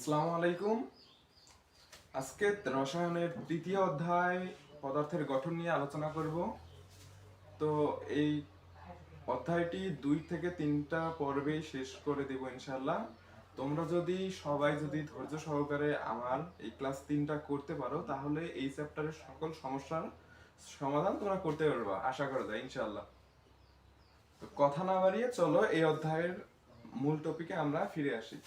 আসসালামু আলাইকুম। আজকে রসায়নের তৃতীয় অধ্যায় পদার্থের গঠন নিয়ে আলোচনা করব। তো এই অধ্যায়টি 2 থেকে 3টা পর্বে শেষ করে দেব ইনশাআল্লাহ। তোমরা সবাই যদি ধৈর্য সহকারে আমার এই ক্লাস 3টা করতে পারো, তাহলে এই চ্যাপ্টারের সকল সমস্যার সমাধান তোমরা করতে পারবা, আশা করা যায় ইনশাআল্লাহ। তো কথা না বাড়িয়ে চলো এই অধ্যায়ের মূল টপিকে আমরা ফিরে আসি।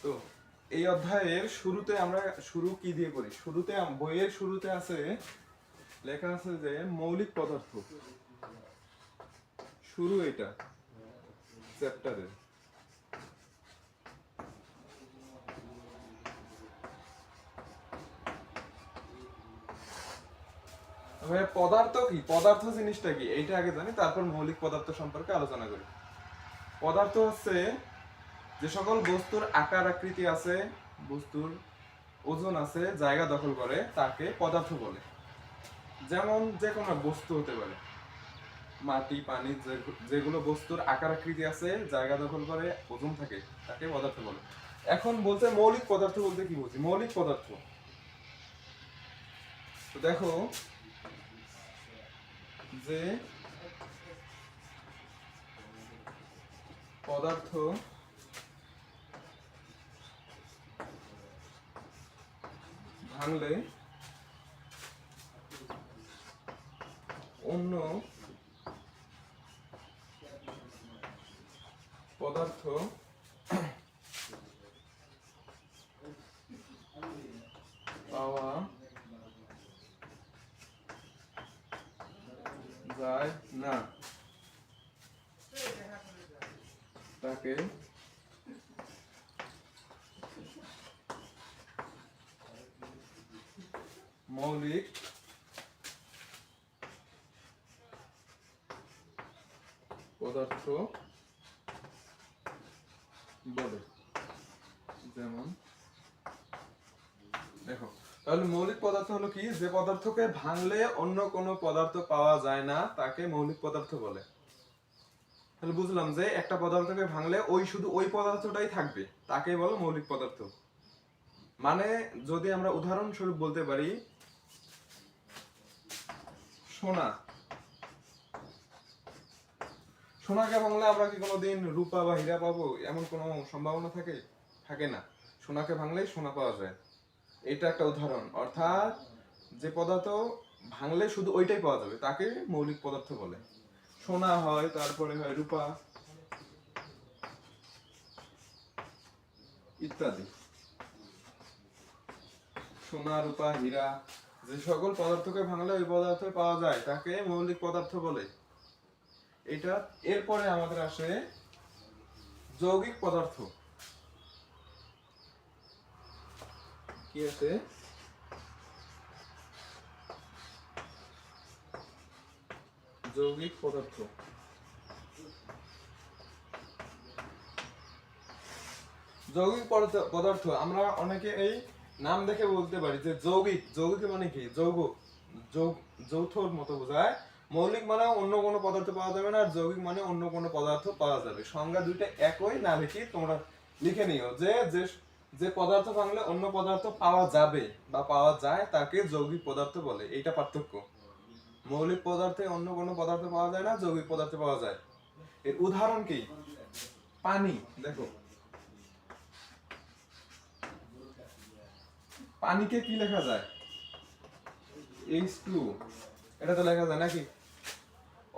তো এই অধ্যায়ের শুরুতে আমরা শুরু কি দিয়ে করি? শুরুতে বইয়ের শুরুতে আছে, লেখা আছে যে মৌলিক পদার্থ। শুরু এটা চ্যাপ্টারের। পদার্থ কি, পদার্থ জিনিসটা কি এইটা আগে জানি, তারপর মৌলিক পদার্থ সম্পর্কে আলোচনা করি। পদার্থ হচ্ছে যে সকল বস্তুর আকার আকৃতি আছে, বস্তুর ওজন আছে, জায়গা দখল করে, তাকে পদার্থ বলে। যেমন যে কোনো বস্তু হতে পারে, মাটি, পানি, যেগুলো বস্তুর আকার আকৃতি আছে, জায়গা দখল করে, ওজন থাকে, তাকে পদার্থ বলে। এখন বলতে মৌলিক পদার্থ বলতে কি বুঝি? মৌলিক পদার্থ তো দেখো যে পদার্থ ভাঙলে অন্য পদার্থ পাওয়া যায় না, তাকে মৌলিক পদার্থ বলে। যেমন দেখো, তাহলে মৌলিক পদার্থ হলো কি? যে পদার্থকে ভাঙলে অন্য কোনো পদার্থ পাওয়া যায় না, তাকে মৌলিক পদার্থ বলে। তাহলে বুঝলাম যে একটা পদার্থকে ভাঙলে শুধু ওই পদার্থটাই থাকবে, তাকে বলো মৌলিক পদার্থ। মানে যদি আমরা উদাহরণস্বরূপ বলতে পারি, সোনা। সোনাকে ভাঙলে আমরা কি কোনোদিন রূপা বা হীরা পাবো? এমন কোনো সম্ভাবনা থাকে? থাকে না। সোনাকে ভাঙলেই সোনা পাওয়া যায়। এটা একটা উদাহরণ। অর্থাৎ যে পদার্থ ভাঙলে শুধু ওইটাই পাওয়া যাবে, তাকে মৌলিক পদার্থ বলে। সোনা হয়, তারপরে হয় রূপা, ইত্যাদি। সোনা, রূপা, হীরা, যে সকল পদার্থকে ভাঙলে ওই পদার্থ পাওয়া যায়, তাকে মৌলিক পদার্থ বলে। এটা এরপরে আমাদের আসে যৌগিক পদার্থ। কি আছে? যৌগিক পদার্থ। যৌগিক পদার্থ আমরা অনেকে এই নাম দেখে বলতে পারি যে যৌগিক। যৌগিক মানে কি? যৌথর মতো বোঝায়। মৌলিক মানে অন্য কোনো পদার্থ পাওয়া যাবে না, আর যৌগিক মানে অন্য কোনো পদার্থ পাওয়া যাবে। সংজ্ঞা দুইটা একই, না লিখি তোমরা লিখে নিও যে যে পদার্থ ভাঙলে অন্য পদার্থ পাওয়া যাবে বা পাওয়া যায়, তাকে যৌগিক পদার্থ বলে। এইটা পার্থক্য। মৌলিক পদার্থে অন্য কোনো পদার্থ পাওয়া যায় না, যৌগিক পদার্থ পাওয়া যায়। এর উদাহরণ কি? পানি। দেখো, পানিকে কি লেখা যায়? H2। এটা তো লেখা যায় নাকি?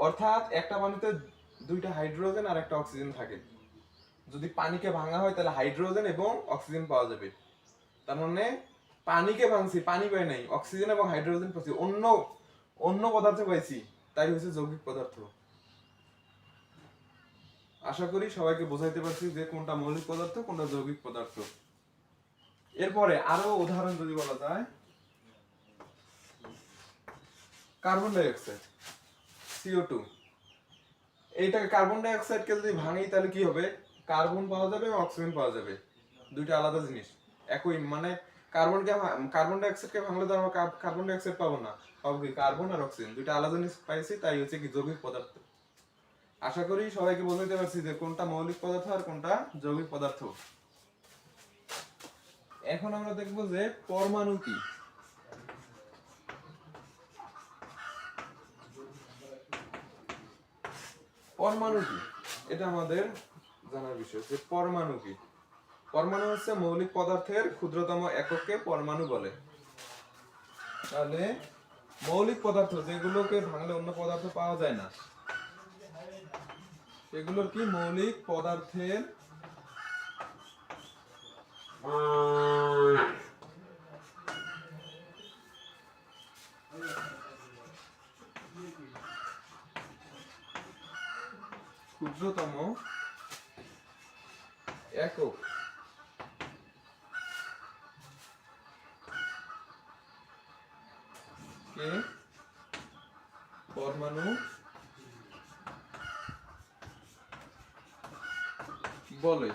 অর্থাৎ একটা পানিতে দুইটা হাইড্রোজেন আর একটা অক্সিজেন থাকে। যদি পানিকে ভাঙা হয়, তাহলে হাইড্রোজেন এবং অক্সিজেন পাওয়া যাবে। তার মানে পানিকে ভাঙছি, পানি পাই নাই, অক্সিজেন এবং হাইড্রোজেন পাইছি, অন্য অন্য পদার্থ পাইছি, তাই হচ্ছে যৌগিক পদার্থ। আশা করি সবাইকে বোঝাইতে পারছি যে কোনটা মৌলিক পদার্থ, কোনটা যৌগিক পদার্থ। এরপরে আরো উদাহরণ যদি বলা যায়, কার্বন ডাই অক্সাইড, CO2। এইটাকে কার্বন ডাই অক্সাইডকে যদি ভাঙি, তাহলে কি হবে? কার্বন পাওয়া যাবে এবং অক্সিজেন পাওয়া যাবে। দুইটা আলাদা জিনিস। একই মানে কার্বন ডাই অক্সাইডকে ভাঙলে তো আমরা কার্বন ডাই অক্সাইড পাবো না, সব কি কার্বন আর অক্সিজেন, দুইটা আলাদা জিনিস পাইছি, তাই হচ্ছে কি যৌগিক পদার্থ। আশা করি সবাইকে বোঝাতে পারছি যে কোনটা মৌলিক পদার্থ আর কোনটা যৌগিক পদার্থ। এখন আমরা দেখব যে পরমাণু কি। পরমাণু কি এটা আমাদের জানার বিষয় যে পরমাণু কি। পরমাণু হচ্ছে মৌলিক পদার্থের ক্ষুদ্রতম একককে পরমাণু বলে। তাহলে মৌলিক পদার্থ যেগুলোকে ভাঙলে অন্য পদার্থ পাওয়া যায় না, এগুলোর কি মৌলিক পদার্থের ক্ষুদ্রতম একক কে পরমাণু বলে।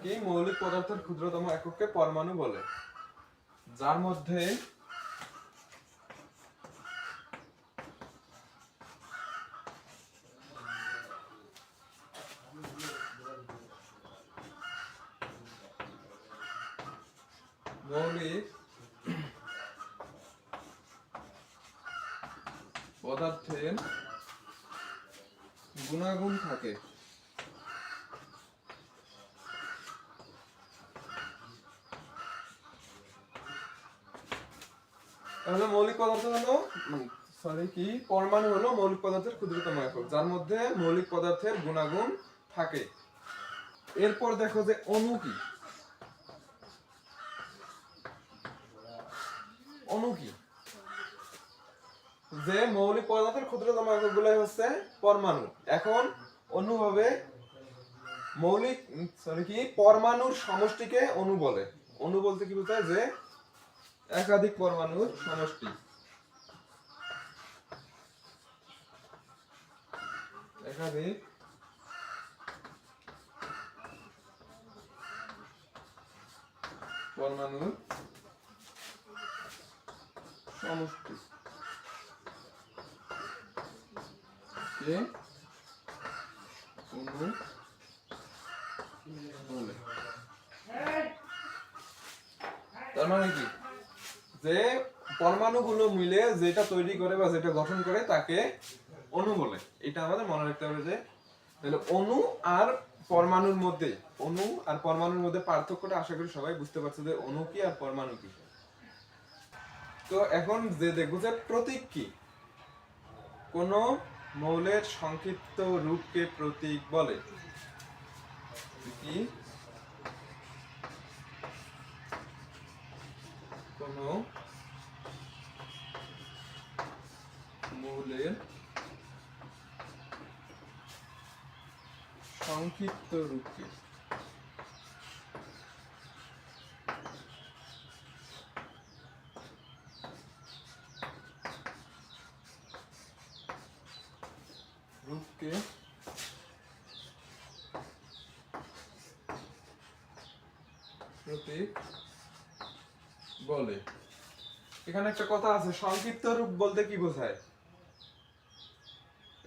কি মৌলিক পদার্থের ক্ষুদ্রতম একককে পরমাণু বলে, যার মধ্যে মৌলিক পদার্থের গুণাগুণ থাকে। তাহলে মৌলিক পদার্থ হলো পরমাণু হলো মৌলিক পদার্থের ক্ষুদ্রতম একক, যার মধ্যে মৌলিক পদার্থের গুণাগুণ থাকে। এরপর দেখো যে অণু কি। অণু কি? যে মৌলিক পদার্থের ক্ষুদ্রতম একক গুলাই হচ্ছে পরমাণু। এখন অণু হবে পরমাণুর সমষ্টিকে অণু বলে। অণু বলতে কি বোঝায়? যে একাধিক পরমাণুর সমষ্টি। একাধিক পরমাণুর সমষ্টি কে অণু বলে। তার মানে কি? যে পরমাণুগুলো মিলে যেটা তৈরি করে বা যেটা গঠন করে তাকে অণু বলে। এটা আমাদের মনে রাখতে হবে যে তাহলে অণু আর পরমাণুর মধ্যে পার্থক্যটা আশা করি সবাই বুঝতে পারছে যে অণু কি আর পরমাণু কি। তো এখন যে দেখবো যে প্রতীক কি। কোন মৌলের সংক্ষিপ্ত রূপকে প্রতীক বলে। কি? কোন মৌলের সংক্ষিপ্ত রূপকে প্রতীক বলে। এখানে একটা কথা আছে, সংক্ষিপ্ত রূপ বলতে কি বোঝায়?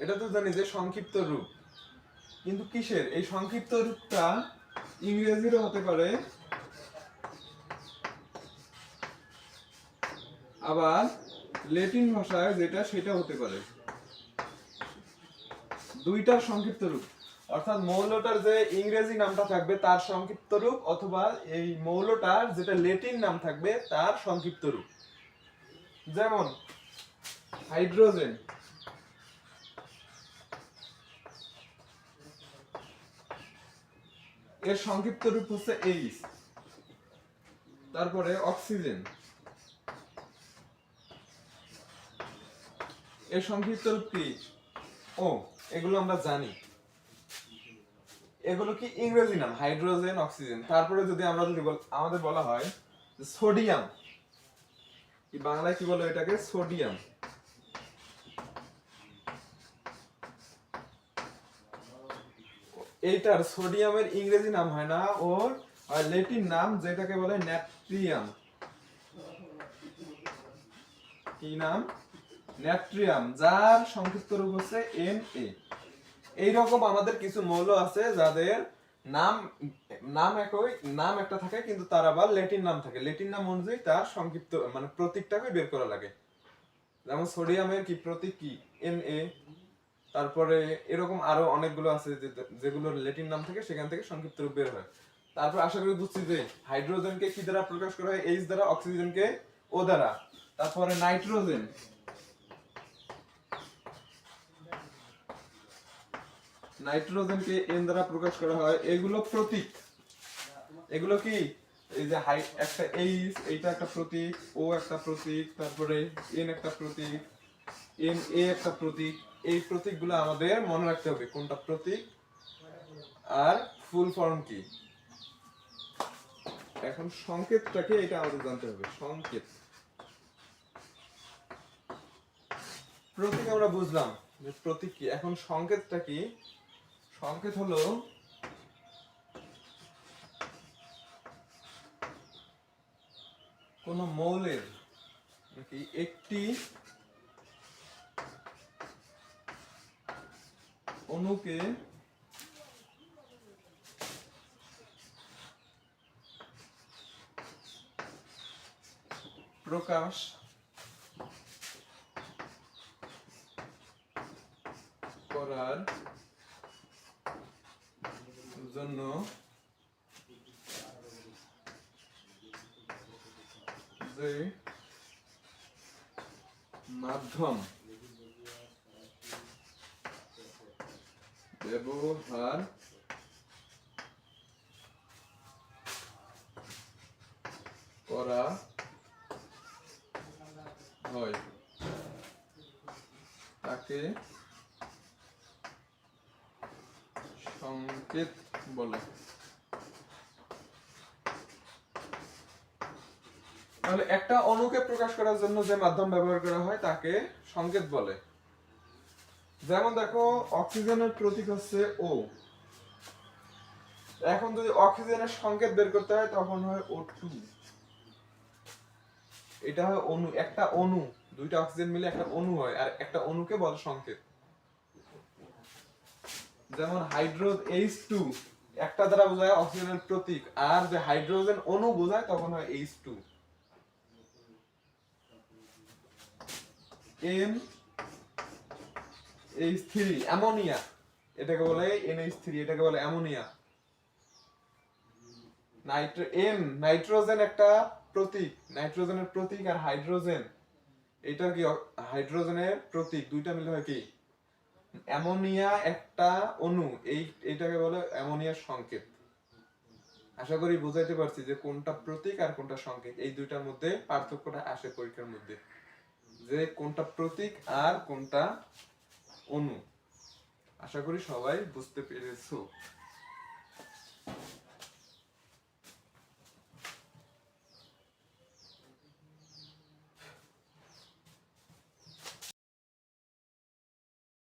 এটা তো জানি যে সংক্ষিপ্ত রূপ, কিন্তু কিসের? এই সংক্ষিপ্ত রূপটা ইংরেজিরও হতে পারে, আবার ল্যাটিন ভাষায় যেটা সেটা হতে পারে। দুইটার সংক্ষিপ্ত রূপ, অর্থাৎ মৌলটার যে ইংরেজি নামটা থাকবে তার সংক্ষিপ্ত রূপ, অথবা এই মৌলটার যেটা ল্যাটিন নাম থাকবে তার সংক্ষিপ্ত রূপ। যেমন হাইড্রোজেন, এর সংক্ষিপ্ত রূপ হচ্ছে এইচ। তারপরে অক্সিজেন, এর সংক্ষিপ্ত রূপ কি? ও। এগুলো আমরা জানি, এগুলো কি ইংরেজি নাম, হাইড্রোজেন, অক্সিজেন। তারপরে যদি আমরা আমাদের বলা হয় সোডিয়াম, কি বাংলায় কি বলে এটাকে? সোডিয়াম। এইটার সোডিয়ামের ইংরেজি নাম হয় না, ওর ল্যাটিন নাম, যেটাকে বলে ন্যাট্রিয়াম। কি নাম? ন্যাট্রিয়াম, যার সংক্ষিপ্ত রূপ হচ্ছে Na। এইরকম আমাদের কিছু মৌল আছে যাদের নাম নাম একই, নাম একটা থাকে কিন্তু তার আবার ল্যাটিন নাম থাকে। ল্যাটিন নাম অনুযায়ী তার সংক্ষিপ্ত মানে প্রতীকটাকে বের করা লাগে। যেমন সোডিয়ামের কি প্রতীক কি? Na। তারপরে এরকম আরো অনেকগুলো আছে যেগুলোর ল্যাটিন নাম থাকে, সেখান থেকে সংক্ষিপ্ত রূপ বের হয়। তারপর আশা করি বুঝছি যে হাইড্রোজেনকে কি দ্বারা প্রকাশ করা হয়? H দ্বারা, অক্সিজেনকে O দ্বারা। তারপরে নাইট্রোজেন, নাইট্রোজেনকে N দ্বারা প্রকাশ করা হয়। এগুলো প্রতীক। এগুলো কি? এই যে একটা H, এইটা একটা প্রতীক, O একটা প্রতীক, তারপরে N একটা প্রতীক, Na একটা প্রতীক। এই প্রতীকগুলো আমাদের মনে রাখতে হবে কোনটা প্রতীক আর ফুল ফর্ম কি। এখন সংকেতটাকে এটা আমাদের জানতে হবে। সংকেত, প্রতীক আমরা বুঝলাম যে প্রতীক কি, এখন সংকেতটা কি? সংকেত হলো কোন মৌলের নাকি একটি অণুকে প্রকাশ করার জন্য যে মাধ্যম ব্যবহার করা হয় তাকে সংকেত বলে। তাহলে একটা অণুকে প্রকাশ করার জন্য যে মাধ্যম ব্যবহার করা হয় তাকে সংকেত বলে। যেমন দেখো, অক্সিজেনের প্রতীক হচ্ছে O। এখন যদি অক্সিজেনের সংকেত বের করতে হয় তখন হয় O2। এটা হয় অণু, একটা অণু, দুইটা অক্সিজেন মিলে একটা অণু হয়, আর একটা অণুকে বলে সংকেত। যেমন H2 একটা দ্বারা বোঝায় অক্সিজেনের প্রতীক, আর যে হাইড্রোজেন অণু বোঝায় তখন হয় H2। NH3 অ্যামোনিয়া, এটাকে বলে NH3, এটাকে বলে অ্যামোনিয়া। নাইট্রোজেন একটা প্রতীক, নাইট্রোজেনের প্রতীক, আর হাইড্রোজেন এটা কি? হাইড্রোজেনের প্রতীক, দুইটা মিলে হয় কি? অ্যামোনিয়া একটা অণু, এইটাকে বলে অ্যামোনিয়ার সংকেত। আশা করি বুঝাইতে পারছি যে কোনটা প্রতীক আর কোনটা সংকেত, এই দুইটার মধ্যে পার্থক্যটা আসে পরীক্ষার মধ্যে, যে কোনটা প্রতীক আর কোনটা অণু। আশা করি সবাই বুঝতে পেরেছো।